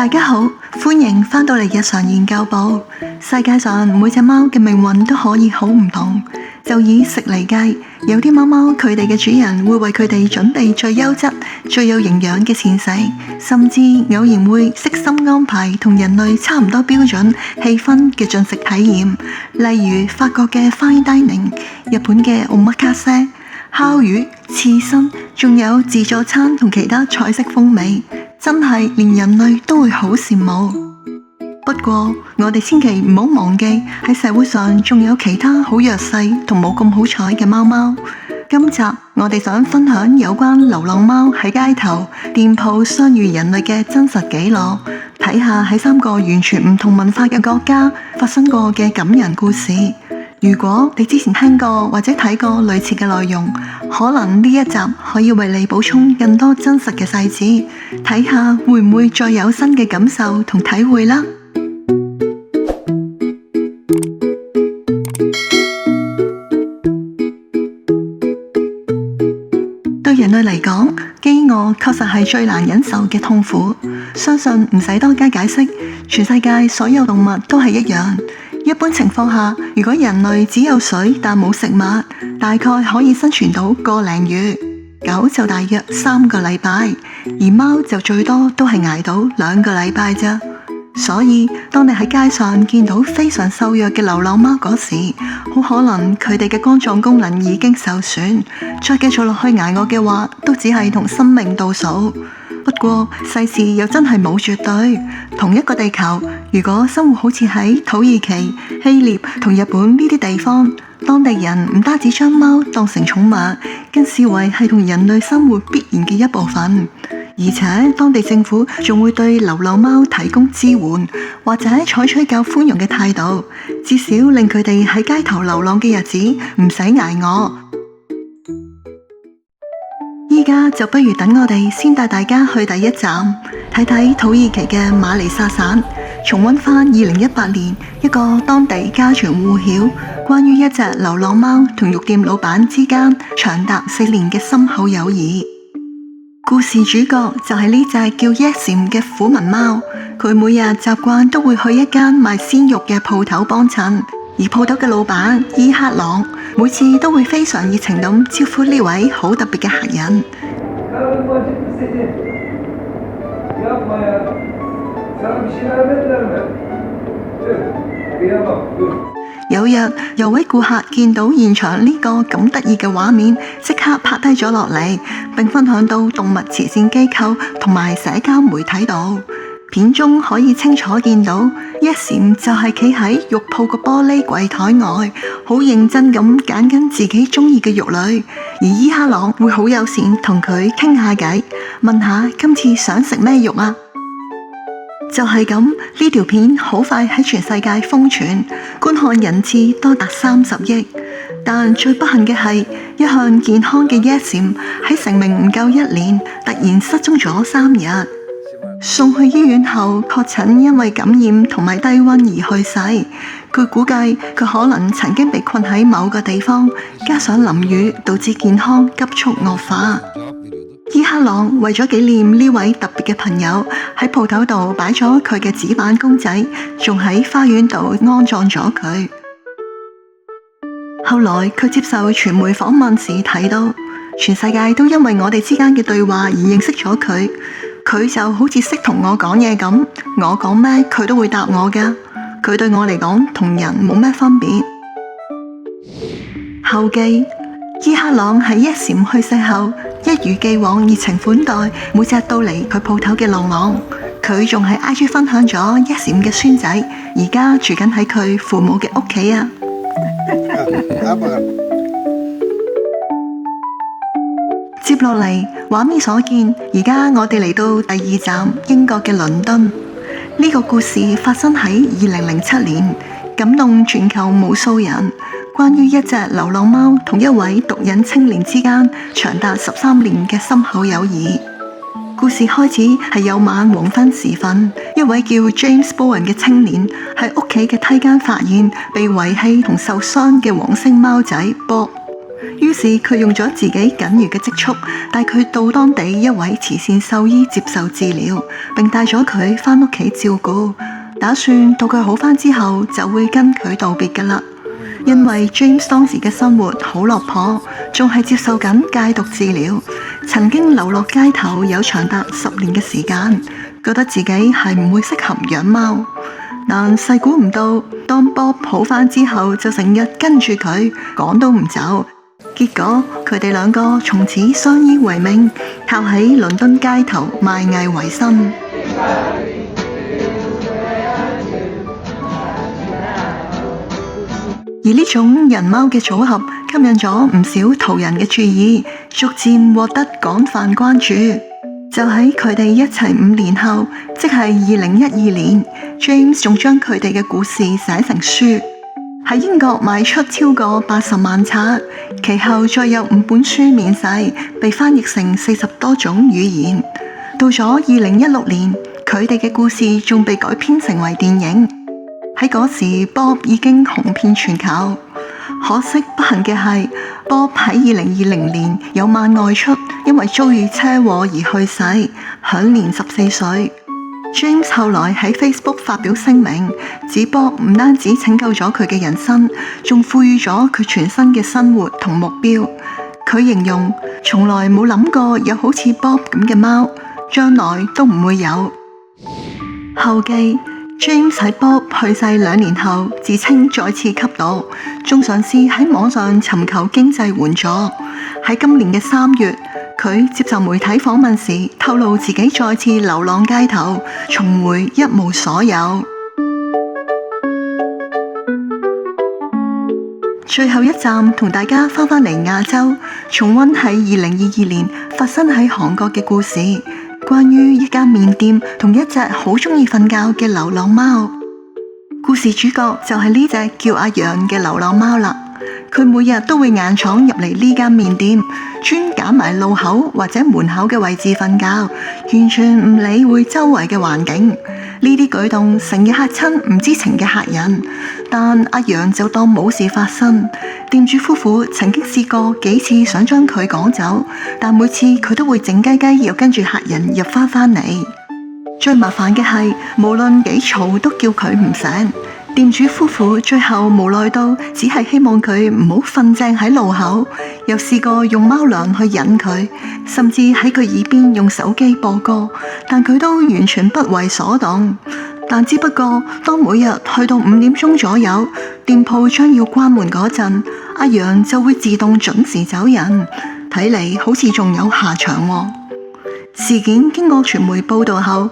大家好，歡迎返到嚟日常研究部。世界上每隻貓嘅命運都可以好唔同，就以食嚟計，有啲貓貓佢哋嘅主人會為佢哋準備最優質、最有營養嘅膳食，甚至偶然會悉心安排同人類差唔多標準氣氛嘅進食體驗，例如法國嘅 fine dining、日本嘅 omakase、烤魚、刺身，仲有自助餐同其他菜式風味，真係連人類都會好羨慕。不過我哋千祈唔好忘記，喺社會上仲有其他好弱勢同冇咁好彩嘅貓貓。今集我哋想分享有關流浪貓喺街頭、店鋪相遇人類嘅真實紀錄，睇下喺3個完全唔同文化嘅國家發生過嘅感人故事。如果你之前聽過或者睇過類似嘅內容，可能呢一集可以為你補充更多真實嘅細節，睇下會唔會再有新嘅感受同體會啦。對人類嚟講，飢餓確實係最難忍受嘅痛苦，相信唔使多加解釋，全世界所有動物都係一樣。一般情況下，如果人類只有水但冇食物，大概可以生存到個零月，狗就大約3個禮拜，而貓就最多都係捱到2個禮拜啫。所以當你喺街上見到非常瘦弱嘅流浪貓嗰時，好可能佢哋嘅肝臟功能已經受損，再繼續落去捱餓嘅話，都只係同生命倒數。不過世事又真係冇絕對，同一個地球，如果生活好似喺土耳其、希臘同日本呢啲地方，當地人唔單止將貓當成寵物，更視為係同人類生活必然嘅一部分。而且當地政府仲會對流浪貓提供支援，或者採取較寬容嘅態度，至少令佢哋喺街頭流浪嘅日子唔使捱餓。依家就不如等我哋先帶大家去第一站，睇睇土耳其嘅馬尼薩省，重溫返2018年一個當地家傳戶曉關於一隻流浪貓同肉店老闆之間長達4年嘅深厚友誼。故事主角就係呢隻叫 Yassim 嘅苦民貓，佢每日習慣都會去一間賣鮮肉嘅鋪頭幫襯，而鋪頭嘅老闆伊克朗每次都會非常熱情咁招呼呢位好特別嘅客人。有日有位顧客見到現場呢個咁得意嘅畫面，即刻拍低咗落嚟，並分享到動物慈善機構同埋社交媒體度。片中可以清楚見到，Yassim就係企喺肉鋪個玻璃櫃台外，好認真咁揀緊自己中意嘅肉類，而伊克朗會好友善同佢傾下偈，問下今次想食咩肉啊。就係咁，呢條片好快喺全世界瘋傳，觀看人次多達30億。但最不幸嘅係，一向健康嘅 Yassim 喺成名唔夠1年，突然失蹤咗3日。送去醫院後，確診因為感染同埋低溫而去世。據估計，佢可能曾經被困喺某個地方，加上淋雨，導致健康急速惡化。伊克朗為咗紀念呢位特別嘅朋友，喺鋪頭度擺咗佢嘅紙板公仔，仲喺花園度安葬咗佢。後來佢接受傳媒訪問時提到，全世界都因為我哋之間嘅對話而認識咗佢。佢就好似識同我講嘢咁，我講咩佢都會答我㗎。佢對我嚟講同人冇咩分別。後記：伊克朗喺Yassim去世後，一如既往熱情款待每隻到嚟佢鋪頭嘅流浪。佢仲喺 IG 分享咗Yassim嘅孫仔，而家住緊喺佢父母嘅屋企啊！接落嚟，畫面所見，而家我哋嚟到第2站英國嘅倫敦。呢個故事發生喺2007年，感動全球無數人。關於一隻流浪貓同一位毒癮青年之間長達13年嘅深厚友誼。故事開始係有晚黃昏時分，一位叫 James Bowen 嘅青年喺屋企嘅梯間發現被遺棄同受傷嘅黃色貓仔 Bob。於是佢用咗自己僅餘嘅積蓄，帶佢到當地一位慈善獸醫接受治療，並帶咗佢返屋企照顧，打算到佢好返之後就會跟佢道別㗎喇。因為 James 當時嘅生活好落魄，仲係接受緊戒毒治療，曾經流落街頭有長達10年嘅時間，覺得自己係唔會適合養貓。但細估唔到，當 Bob 好返之後，就成日跟住佢，趕都唔走。結果佢哋兩個從此相依為命，靠喺倫敦街頭賣藝為生。而呢種人貓嘅組合吸引咗唔少途人嘅注意，逐漸獲得廣泛關注。就喺佢哋一齊5年後，即係2012年 ，James 仲將佢哋嘅故事寫成書，喺英國賣出超過80萬冊，其後再有5本書面世，被翻譯成40多種語言。到咗2016年，佢哋嘅故事仲被改編成為電影。喺嗰時 ，Bob 已經紅遍全球。可惜不幸嘅係 ，Bob 喺2020年有晚外出，因為遭遇車禍而去世，享年14歲。James 後來喺 Facebook 發表聲明，指 Bob 唔單止拯救咗佢嘅人生，仲賦予咗佢全新嘅生活同目標。佢形容從來冇諗過有好似 Bob 咁嘅貓，將來都唔會有。後記James 喺 Bob 去世2年後，自稱再次吸毒，仲嘗試喺網上尋求經濟援助。喺今年嘅3月，佢接受媒體訪問時，透露自己再次流浪街頭，重回一無所有。最後一站同大家翻返嚟亞洲，重溫喺2022年發生喺韓國嘅故事。關於一間麵店同一隻好鍾意瞓覺嘅流浪貓，故事主角就係呢隻叫阿楊嘅流浪貓啦。佢每日都會硬闖入嚟呢間麵店，專揀埋路口或者門口嘅位置瞓覺，完全唔理會周圍嘅環境。呢啲舉動成日嚇親唔知情嘅客人，但阿楊就當冇事發生。店主夫婦曾經試過幾次想將佢趕走，但每次佢都會靜雞雞又跟住客人入返嚟。最麻煩嘅係，無論幾嘈都叫佢唔醒。店主夫婦最後無奈到，只係希望佢唔好瞓正喺路口，又試過用貓糧去引佢，甚至喺佢耳邊用手機播歌，但佢都完全不為所動。但只不過當每日去到5點鐘左右，店鋪將要關門嗰陣，阿楊就會自動準時走人，睇嚟好似仲有下場喎。事件經過傳媒報道後，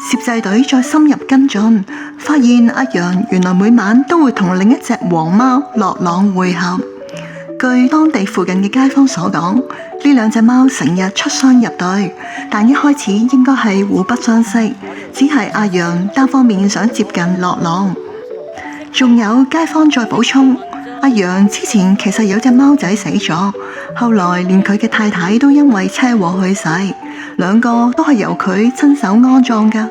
攝製隊再深入跟進，發現阿楊原來每晚都會同另一隻黃貓樂朗會合。據當地附近嘅街坊所講，呢2隻貓成日出雙入對，但一開始應該係互不相識，只係阿楊單方面想接近樂朗。仲有街坊再補充，阿楊之前其實有隻貓仔死咗，後來連佢嘅太太都因為車禍去世，2個都係由佢親手安葬㗎。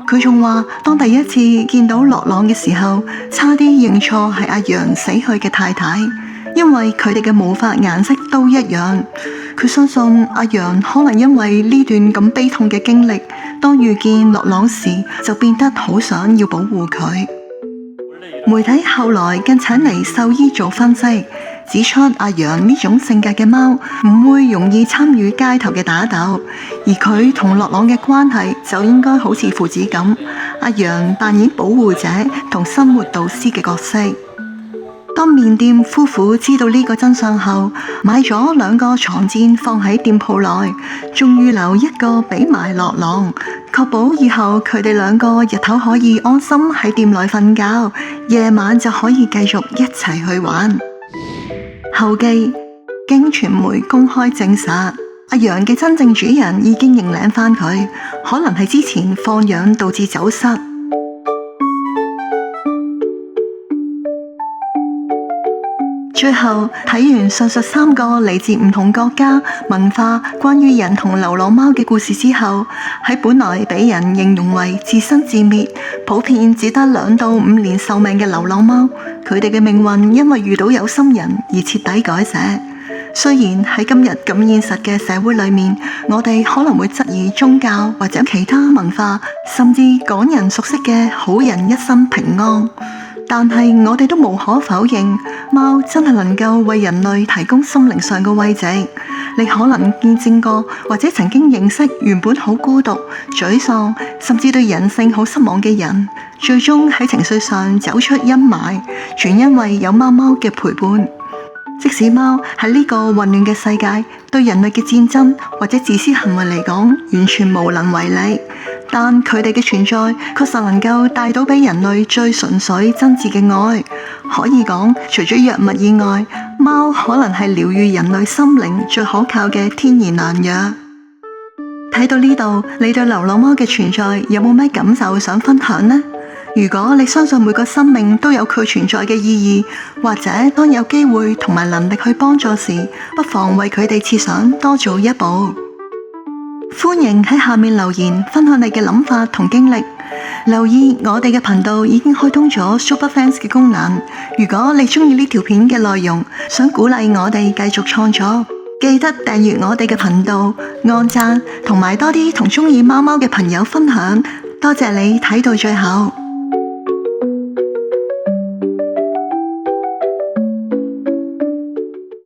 佢仲話，當第一次見到樂朗嘅時候，差啲認錯係阿楊死去嘅太太，因為佢哋嘅毛髮顏色都一樣。佢相信阿楊可能因為呢段咁悲痛嘅經歷，當遇見樂朗時就變得好想要保護佢。媒體後來更請嚟獸醫做分析，指出阿楊呢種性格嘅貓唔會容易參與街頭嘅打鬥，而佢同樂朗嘅關係就應該好似父子咁，阿楊扮演保護者同生活導師嘅角色。當麵店夫婦知道呢個真相後，買咗2個床墊放喺店鋪內，仲預留1個俾埋樂朗，確保以後佢哋2個日頭可以安心喺店內瞓覺，夜晚就可以繼續一齊去玩。後記經傳媒公開證實，阿楊嘅真正主人已經認領返佢，可能係之前放養導致走失。最後睇完上述3個嚟自唔同國家文化關於人同流浪貓嘅故事之後，喺本來俾人形容為自生自滅、普遍只得2到5年壽命嘅流浪貓，佢哋嘅命運因為遇到有心人而徹底改寫。雖然喺今日咁現實嘅社會裏面，我哋可能會質疑宗教或者其他文化，甚至港人熟悉嘅好人一生平安，但係我哋都無可否認，貓真係能夠為人類提供心靈上嘅慰藉。你可能見證過或者曾經認識原本好孤獨、沮喪，甚至對人性好失望嘅人，最終喺情緒上走出陰霾，全因為有貓貓嘅陪伴。即使貓喺呢個混亂嘅世界，對人類嘅戰爭或者自私行為嚟講，完全無能為力，但佢哋嘅存在確實能夠帶到俾人類最純粹真摯嘅愛。可以講，除咗藥物以外，貓可能係療癒人類心靈最可靠嘅天然良藥。睇到呢度，你對流浪貓嘅存在有冇咩感受想分享呢？如果你相信每個生命都有佢存在嘅意義，或者當有機會同埋能力去幫助時，不妨為佢哋設想多做一步。歡迎喺下面留言分享你嘅諗法同經歷。留意我哋嘅頻道已經開通咗 Super Fans 嘅功能。如果你中意呢條片嘅內容，想鼓勵我哋繼續創作，記得訂閱我哋嘅頻道、按讚同埋多啲同中意貓貓嘅朋友分享。多謝你睇到最後。